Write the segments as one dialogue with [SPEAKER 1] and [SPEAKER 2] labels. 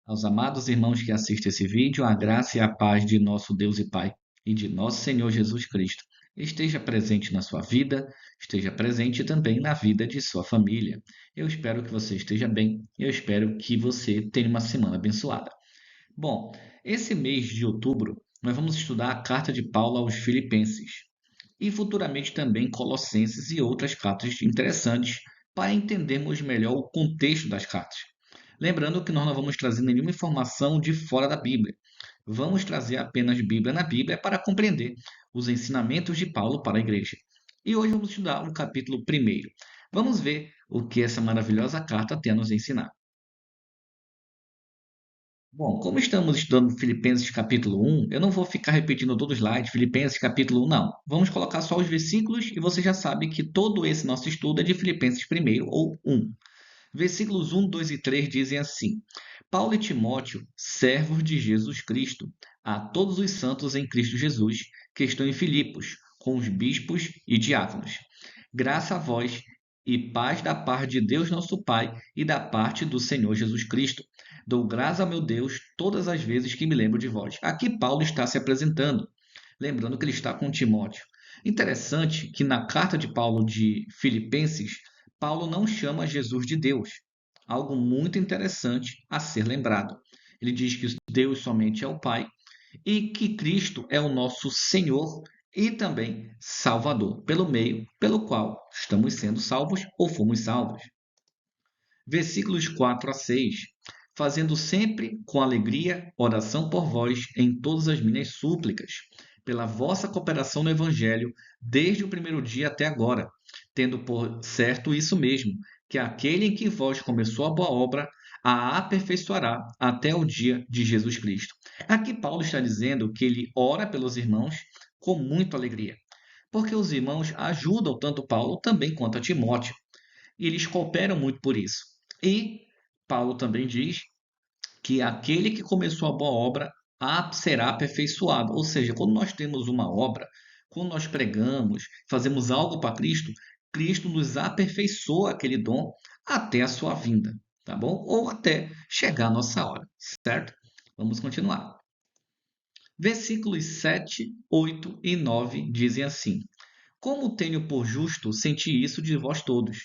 [SPEAKER 1] Aos amados irmãos que assistem esse vídeo, a graça e a paz de nosso Deus e Pai e de nosso Senhor Jesus Cristo esteja presente na sua vida, esteja presente também na vida de sua família. Eu espero que você esteja bem, eu espero que você tenha uma semana abençoada. Bom, esse mês de outubro nós vamos estudar a carta de Paulo aos Filipenses e futuramente também Colossenses e outras cartas interessantes para entendermos melhor o contexto das cartas. Lembrando que nós não vamos trazer nenhuma informação de fora da Bíblia. Vamos trazer apenas Bíblia na Bíblia para compreender os ensinamentos de Paulo para a igreja. E hoje vamos estudar o capítulo 1. Vamos ver o que essa maravilhosa carta tem a nos ensinar. Bom, como estamos estudando Filipenses capítulo 1, eu não vou ficar repetindo todo o slide, Filipenses capítulo 1, não. Vamos colocar só os versículos e você já sabe que todo esse nosso estudo é de Filipenses 1 ou 1. Versículos 1, 2 e 3 dizem assim: Paulo e Timóteo, servos de Jesus Cristo, a todos os santos em Cristo Jesus, que estão em Filipos, com os bispos e diáconos. Graça a vós e paz da parte de Deus nosso Pai e da parte do Senhor Jesus Cristo. Dou graça ao meu Deus todas as vezes que me lembro de vós. Aqui Paulo está se apresentando, lembrando que ele está com Timóteo. Interessante que na carta de Paulo de Filipenses, Paulo não chama Jesus de Deus. Algo muito interessante a ser lembrado. Ele diz que Deus somente é o Pai e que Cristo é o nosso Senhor e também Salvador, pelo meio pelo qual estamos sendo salvos ou fomos salvos. Versículos 4 a 6. Fazendo sempre com alegria oração por vós em todas as minhas súplicas, pela vossa cooperação no Evangelho, desde o primeiro dia até agora, tendo por certo isso mesmo, que aquele em que vós começou a boa obra a aperfeiçoará até o dia de Jesus Cristo. Aqui Paulo está dizendo que ele ora pelos irmãos com muita alegria, porque os irmãos ajudam tanto Paulo também quanto a Timóteo, e eles cooperam muito por isso. E Paulo também diz que aquele que começou a boa obra será aperfeiçoado. Ou seja, quando nós temos uma obra, quando nós pregamos, fazemos algo para Cristo, Cristo nos aperfeiçoa aquele dom até a sua vinda, tá bom? Ou até chegar a nossa hora, certo? Vamos continuar. Versículos 7, 8 e 9 dizem assim: Como tenho por justo sentir isso de vós todos,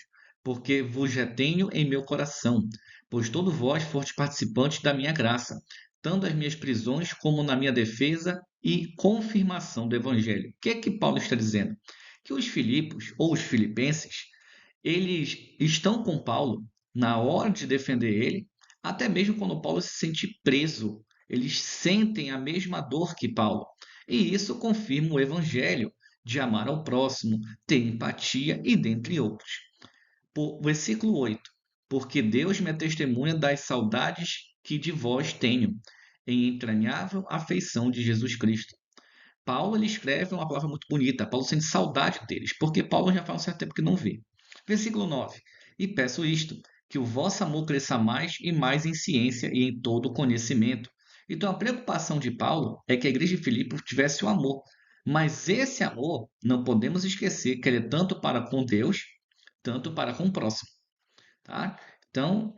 [SPEAKER 1] porque vos retenho em meu coração, pois todos vós fostes participantes da minha graça, tanto nas minhas prisões como na minha defesa e confirmação do Evangelho. O que é que Paulo está dizendo? Que os Filipos, ou os filipenses, eles estão com Paulo na hora de defender ele, até mesmo quando Paulo se sente preso. Eles sentem a mesma dor que Paulo. E isso confirma o Evangelho de amar ao próximo, ter empatia e dentre outros. Versículo 8. Porque Deus me testemunha das saudades que de vós tenho, em entranhável afeição de Jesus Cristo. Paulo ele escreve uma palavra muito bonita. Paulo sente saudade deles, porque Paulo já faz um certo tempo que não vê. Versículo 9. E peço isto, que o vosso amor cresça mais e mais em ciência e em todo conhecimento. Então a preocupação de Paulo é que a igreja de Filipe tivesse o amor. Mas esse amor, não podemos esquecer que ele é tanto para com Deus, tanto para com o próximo. Tá? Então,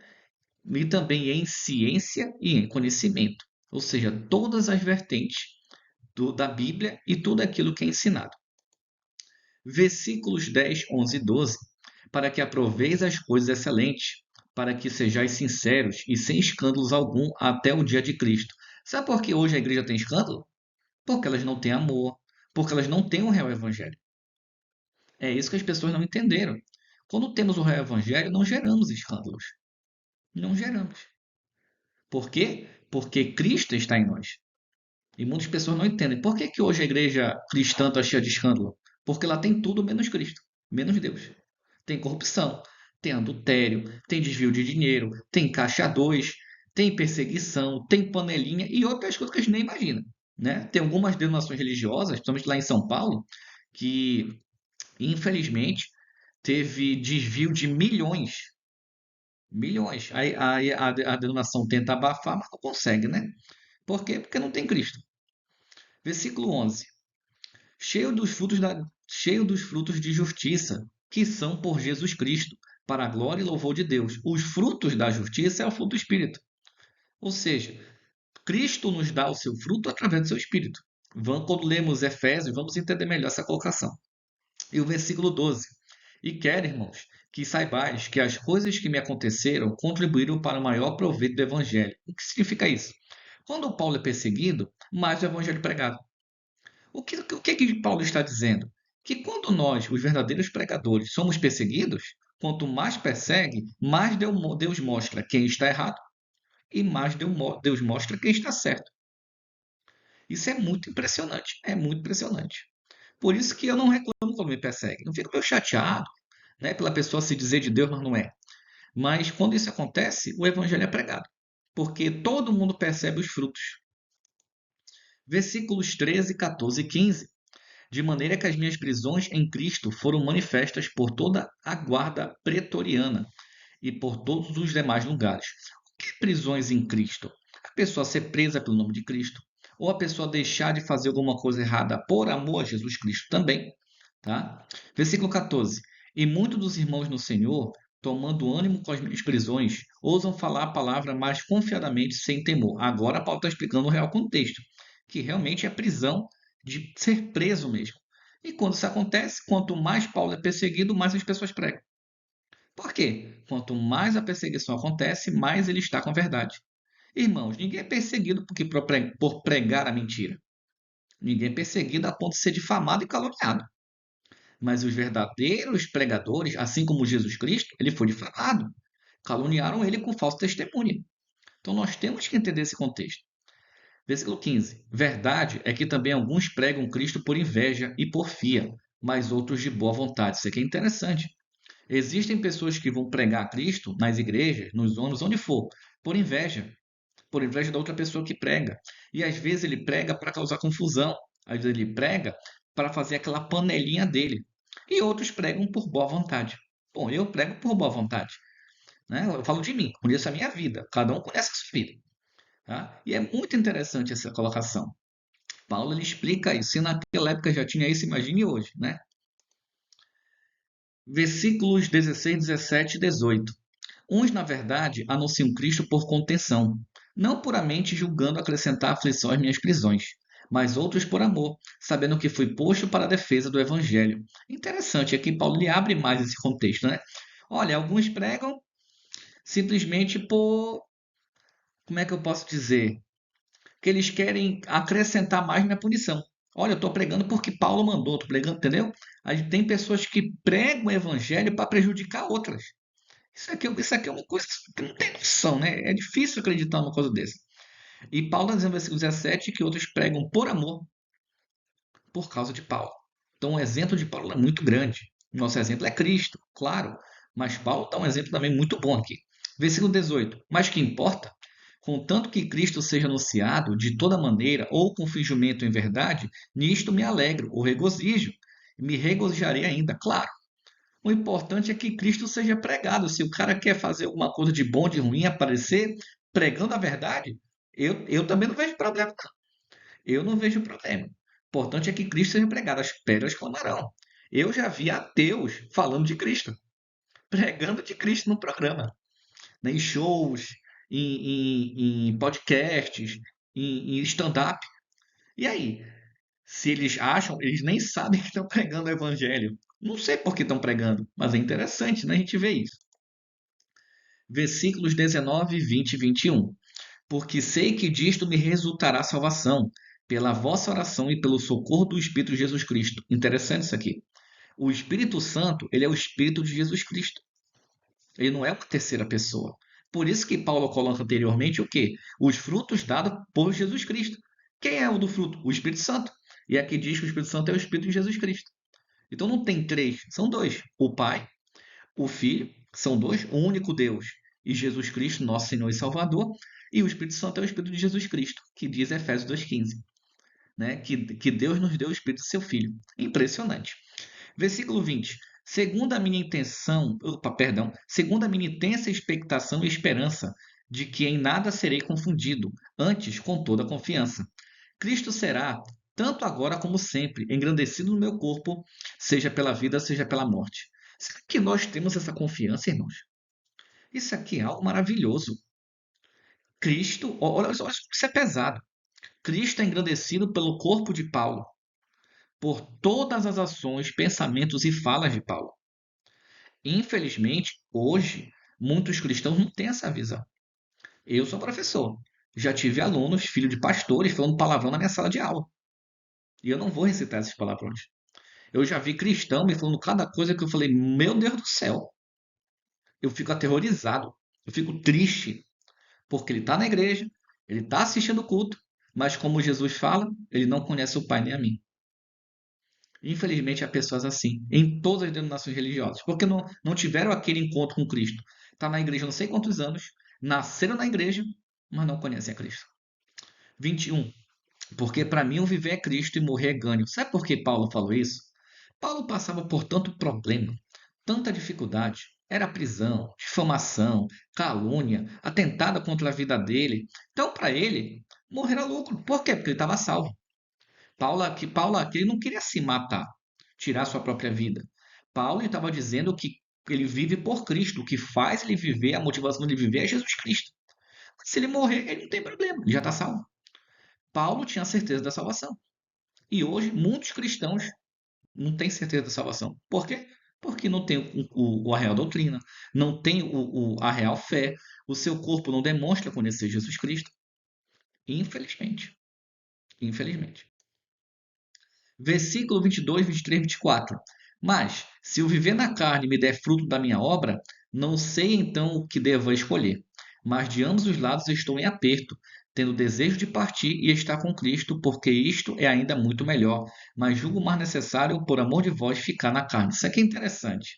[SPEAKER 1] e também em ciência e em conhecimento. Ou seja, todas as vertentes da Bíblia e tudo aquilo que é ensinado. Versículos 10, 11 e 12. Para que aproveis as coisas excelentes, para que sejais sinceros e sem escândalos algum até o dia de Cristo. Sabe por que hoje a igreja tem escândalo? Porque elas não têm amor, porque elas não têm o real evangelho. É isso que as pessoas não entenderam. Quando temos o real evangelho, não geramos escândalos. Não geramos. Por quê? Porque Cristo está em nós. E muitas pessoas não entendem. Por que que hoje a igreja cristã está cheia de escândalo? Porque lá tem tudo menos Cristo, menos Deus. Tem corrupção, tem adultério, tem desvio de dinheiro, tem caixa 2, tem perseguição, tem panelinha e outras coisas que a gente nem imagina. Né? Tem algumas denominações religiosas, principalmente lá em São Paulo, que infelizmente teve desvio de milhões. Milhões. Aí a denominação tenta abafar, mas não consegue, né? Por quê? Porque não tem Cristo. Versículo 11. Cheio dos frutos de justiça, que são por Jesus Cristo, para a glória e louvor de Deus. Os frutos da justiça é o fruto do Espírito. Ou seja, Cristo nos dá o seu fruto através do seu Espírito. Quando lemos Efésios, vamos entender melhor essa colocação. E o versículo 12. E quero, irmãos, que saibais que as coisas que me aconteceram contribuíram para o maior proveito do Evangelho. O que significa isso? Quando Paulo é perseguido, mais o Evangelho é pregado. O que Paulo está dizendo? Que quando nós, os verdadeiros pregadores, somos perseguidos, quanto mais persegue, mais Deus mostra quem está errado e mais Deus mostra quem está certo. Isso é muito impressionante. É muito impressionante. Por isso que eu não reclamo quando me persegue. Não fico meio chateado, né, pela pessoa se dizer de Deus, mas não é. Mas quando isso acontece, o evangelho é pregado. Porque todo mundo percebe os frutos. Versículos 13, 14 e 15. De maneira que as minhas prisões em Cristo foram manifestas por toda a guarda pretoriana e por todos os demais lugares. O que é prisões em Cristo? A pessoa ser presa pelo nome de Cristo, ou a pessoa deixar de fazer alguma coisa errada por amor a Jesus Cristo também. Tá? Versículo 14. E muitos dos irmãos no Senhor, tomando ânimo com as minhas prisões, ousam falar a palavra mais confiadamente, sem temor. Agora Paulo está explicando o real contexto, que realmente é prisão de ser preso mesmo. E quando isso acontece, quanto mais Paulo é perseguido, mais as pessoas pregam. Por quê? Quanto mais a perseguição acontece, mais ele está com a verdade. Irmãos, ninguém é perseguido por pregar a mentira. Ninguém é perseguido a ponto de ser difamado e caluniado. Mas os verdadeiros pregadores, assim como Jesus Cristo, ele foi difamado. Caluniaram ele com falso testemunho. Então nós temos que entender esse contexto. Versículo 15. Verdade é que também alguns pregam Cristo por inveja e porfia, mas outros de boa vontade. Isso aqui é interessante. Existem pessoas que vão pregar Cristo nas igrejas, nos ônibus, onde for, por inveja da outra pessoa que prega. E às vezes ele prega para causar confusão, às vezes ele prega para fazer aquela panelinha dele. E outros pregam por boa vontade. Bom, eu prego por boa vontade. Né? Eu falo de mim, conheço a minha vida, cada um conhece a sua vida. Tá? E é muito interessante essa colocação. Paulo ele explica isso. Se naquela época já tinha isso, imagine hoje. Né? Versículos 16, 17 e 18. Uns, na verdade, anunciam Cristo por contenção, não puramente julgando acrescentar aflição às minhas prisões, mas outros por amor, sabendo que fui posto para a defesa do Evangelho. Interessante, aqui Paulo lhe abre mais esse contexto, né? Olha, alguns pregam simplesmente por, como é que eu posso dizer? Que eles querem acrescentar mais na punição. Olha, eu estou pregando porque Paulo mandou, estou pregando, entendeu? Aí tem pessoas que pregam o Evangelho para prejudicar outras. Isso aqui é uma coisa que não tem noção, né? É difícil acreditar numa coisa dessa. E Paulo está dizendo no versículo 17 que outros pregam por amor, por causa de Paulo. Então o exemplo de Paulo é muito grande. Nosso exemplo é Cristo, claro, mas Paulo dá um exemplo também muito bom aqui. Versículo 18. Mas que importa? Contanto que Cristo seja anunciado de toda maneira ou com fingimento em verdade, nisto me alegro ou regozijo. Me regozijarei ainda, claro. O importante é que Cristo seja pregado. Se o cara quer fazer alguma coisa de bom, de ruim, aparecer pregando a verdade, eu também não vejo problema. Não. Eu não vejo problema. O importante é que Cristo seja pregado. As pedras clamarão. Eu já vi ateus falando de Cristo, pregando de Cristo no programa, né, em shows, em podcasts, em stand-up. E aí? Se eles acham, eles nem sabem que estão pregando o evangelho. Não sei por que estão pregando, mas é interessante, né, a gente ver isso. Versículos 19, 20 e 21. Porque sei que disto me resultará salvação, pela vossa oração e pelo socorro do Espírito de Jesus Cristo. Interessante isso aqui. O Espírito Santo, ele é o Espírito de Jesus Cristo. Ele não é uma terceira pessoa. Por isso que Paulo coloca anteriormente o quê? Os frutos dados por Jesus Cristo. Quem é o do fruto? O Espírito Santo. E aqui diz que o Espírito Santo é o Espírito de Jesus Cristo. Então não tem três, são dois. O Pai, o Filho, são dois, um único Deus. E Jesus Cristo, nosso Senhor e Salvador. E o Espírito Santo é o Espírito de Jesus Cristo, que diz Efésios 2,15. Né? Que Deus nos deu o Espírito do seu Filho. Impressionante. Versículo 20. Segundo a minha intensa expectação e esperança de que em nada serei confundido, antes com toda confiança. Cristo será, tanto agora como sempre, engrandecido no meu corpo, seja pela vida, seja pela morte. Será que nós temos essa confiança, irmãos? Isso aqui é algo maravilhoso. Cristo, olha só, isso é pesado. Cristo é engrandecido pelo corpo de Paulo, por todas as ações, pensamentos e falas de Paulo. Infelizmente, hoje, muitos cristãos não têm essa visão. Eu sou professor. Já tive alunos, filho de pastores, falando palavrão na minha sala de aula. E eu não vou recitar esses palavrões. Eu já vi cristão me falando cada coisa que eu falei, meu Deus do céu. Eu fico aterrorizado. Eu fico triste. Porque ele está na igreja, ele está assistindo o culto, mas como Jesus fala, ele não conhece o Pai nem a mim. Infelizmente, há pessoas assim, em todas as denominações religiosas, porque não tiveram aquele encontro com Cristo. Está na igreja não sei quantos anos, nasceram na igreja, mas não conhecem a Cristo. 21. Porque para mim o viver é Cristo e morrer é ganho. Sabe por que Paulo falou isso? Paulo passava por tanto problema, tanta dificuldade. Era prisão, difamação, calúnia, atentada contra a vida dele. Então, para ele, morrer era lucro. Por quê? Porque ele estava salvo. Paulo aqui ele não queria se matar, tirar sua própria vida. Paulo estava dizendo que ele vive por Cristo. O que faz ele viver, a motivação de viver é Jesus Cristo. Se ele morrer, ele não tem problema, ele já está salvo. Paulo tinha certeza da salvação. E hoje, muitos cristãos não têm certeza da salvação. Por quê? Porque não tem a real doutrina, não tem a real fé, o seu corpo não demonstra conhecer Jesus Cristo. Infelizmente. Infelizmente. Versículo 22, 23, 24. Mas, se o viver na carne me der fruto da minha obra, não sei então o que devo escolher. Mas de ambos os lados estou em aperto, tendo desejo de partir e estar com Cristo, porque isto é ainda muito melhor. Mas julgo mais necessário, por amor de vós, ficar na carne. Isso aqui é interessante.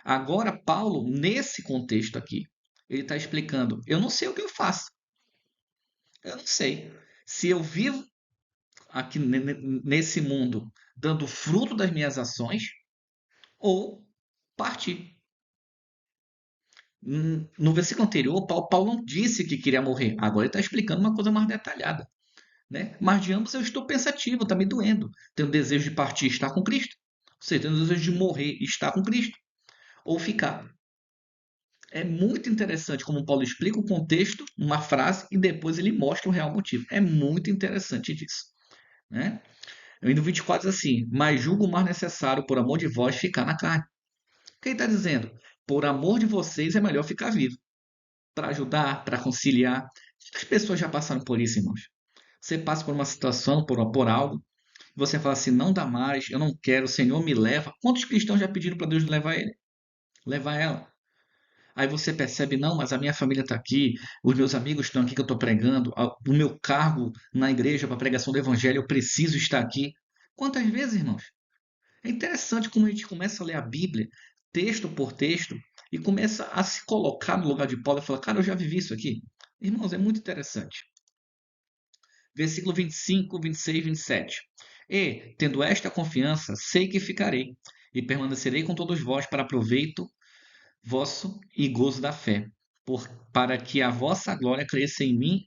[SPEAKER 1] Agora, Paulo, nesse contexto aqui, ele está explicando: eu não sei o que eu faço. Eu não sei. Se eu vivo aqui nesse mundo dando fruto das minhas ações ou partir. No versículo anterior, Paulo não disse que queria morrer. Agora ele está explicando uma coisa mais detalhada. Né? Mas de ambos eu estou pensativo, está me doendo. Tenho desejo de partir e estar com Cristo. Ou seja, tenho desejo de morrer e estar com Cristo. Ou ficar. É muito interessante como Paulo explica o contexto, uma frase, e depois ele mostra o real motivo. É muito interessante disso. Né? No 24 diz assim: mas julgo mais necessário, por amor de vós, ficar na carne. Quem está dizendo? Por amor de vocês é melhor ficar vivo. Para ajudar, para conciliar. As pessoas já passaram por isso, irmãos. Você passa por uma situação, por algo, você fala assim: não dá mais, eu não quero, o Senhor me leva. Quantos cristãos já pediram para Deus levar ele? Levar ela. Aí você percebe: não, mas a minha família está aqui, os meus amigos estão aqui que eu estou pregando, o meu cargo na igreja para pregação do evangelho, eu preciso estar aqui. Quantas vezes, irmãos? É interessante como a gente começa a ler a Bíblia, texto por texto, e começa a se colocar no lugar de Paulo e falar: cara, eu já vivi isso aqui. Irmãos, é muito interessante. Versículo 25, 26 e 27. E, tendo esta confiança, sei que ficarei, e permanecerei com todos vós para proveito vosso e gozo da fé, para que a vossa glória cresça em mim,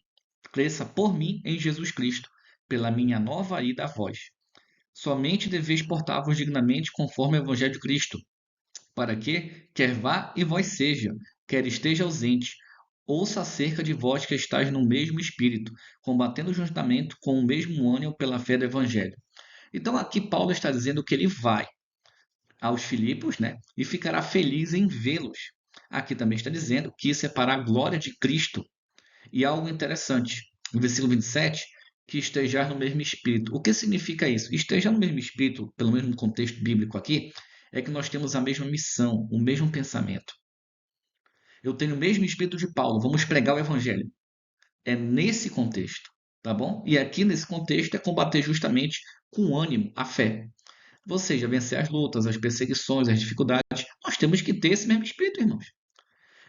[SPEAKER 1] cresça por mim em Jesus Cristo, pela minha nova ida a vós. Somente deveis portar-vos dignamente conforme o Evangelho de Cristo, para que, quer vá e vós seja, quer esteja ausente, ouça acerca de vós que estáis no mesmo espírito, combatendo juntamente com o mesmo ânimo pela fé do Evangelho. Então aqui Paulo está dizendo que ele vai aos Filipos, né, e ficará feliz em vê-los. Aqui também está dizendo que isso é para a glória de Cristo. E algo interessante, no versículo 27, que esteja no mesmo espírito. O que significa isso? Esteja no mesmo espírito, pelo mesmo contexto bíblico aqui, é que nós temos a mesma missão, o mesmo pensamento. Eu tenho o mesmo espírito de Paulo, vamos pregar o evangelho. É nesse contexto, tá bom? E aqui nesse contexto é combater justamente com ânimo a fé. Ou seja, vencer as lutas, as perseguições, as dificuldades. Nós temos que ter esse mesmo espírito, irmãos.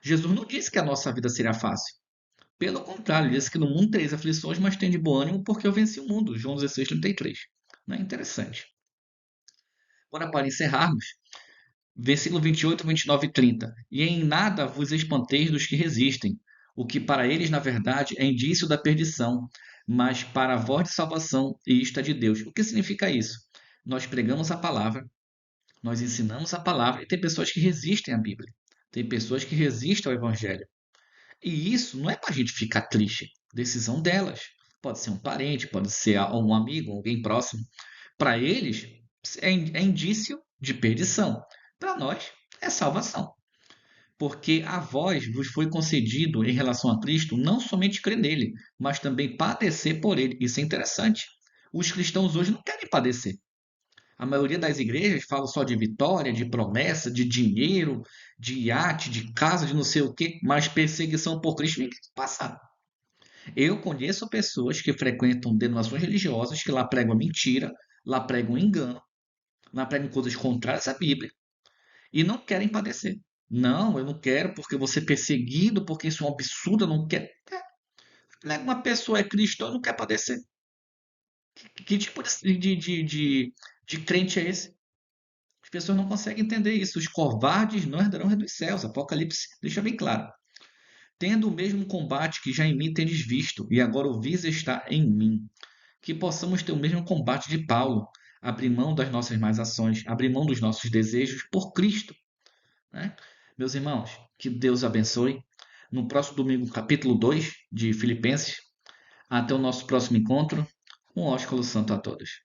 [SPEAKER 1] Jesus não disse que a nossa vida seria fácil. Pelo contrário, ele disse que no mundo tereis aflições, mas tem de bom ânimo porque eu venci o mundo. João 16, 33. Não é interessante? Agora, para encerrarmos, versículo 28, 29 e 30. E em nada vos espanteis dos que resistem, o que para eles, na verdade, é indício da perdição, mas para vós de salvação, e isto é de Deus. O que significa isso? Nós pregamos a palavra, nós ensinamos a palavra, e tem pessoas que resistem à Bíblia. Tem pessoas que resistem ao Evangelho. E isso não é para a gente ficar triste. Decisão delas. Pode ser um parente, pode ser um amigo, alguém próximo. Para eles, é indício de perdição. Para nós, é salvação. Porque a vós vos foi concedido em relação a Cristo não somente crer nele, mas também padecer por ele. Isso é interessante. Os cristãos hoje não querem padecer. A maioria das igrejas fala só de vitória, de promessa, de dinheiro, de iate, de casa, de não sei o quê, mas perseguição por Cristo tem que passar. Eu conheço pessoas que frequentam denominações religiosas que lá pregam mentira, lá pregam engano, lá pregam coisas contrárias à Bíblia e não querem padecer. Não, eu não quero porque eu vou ser perseguido, porque isso é um absurdo, eu não quero. Uma pessoa é cristã e não quer padecer. Que tipo de crente é esse? As pessoas não conseguem entender isso. Os covardes não herdarão o reino dos céus. Apocalipse deixa bem claro. Tendo o mesmo combate que já em mim tendes visto, e agora o vis está em mim. Que possamos ter o mesmo combate de Paulo, abrir mão das nossas más ações, abrir mão dos nossos desejos por Cristo, né? Meus irmãos, que Deus abençoe. No próximo domingo, capítulo 2 de Filipenses. Até o nosso próximo encontro. Um ósculo santo a todos.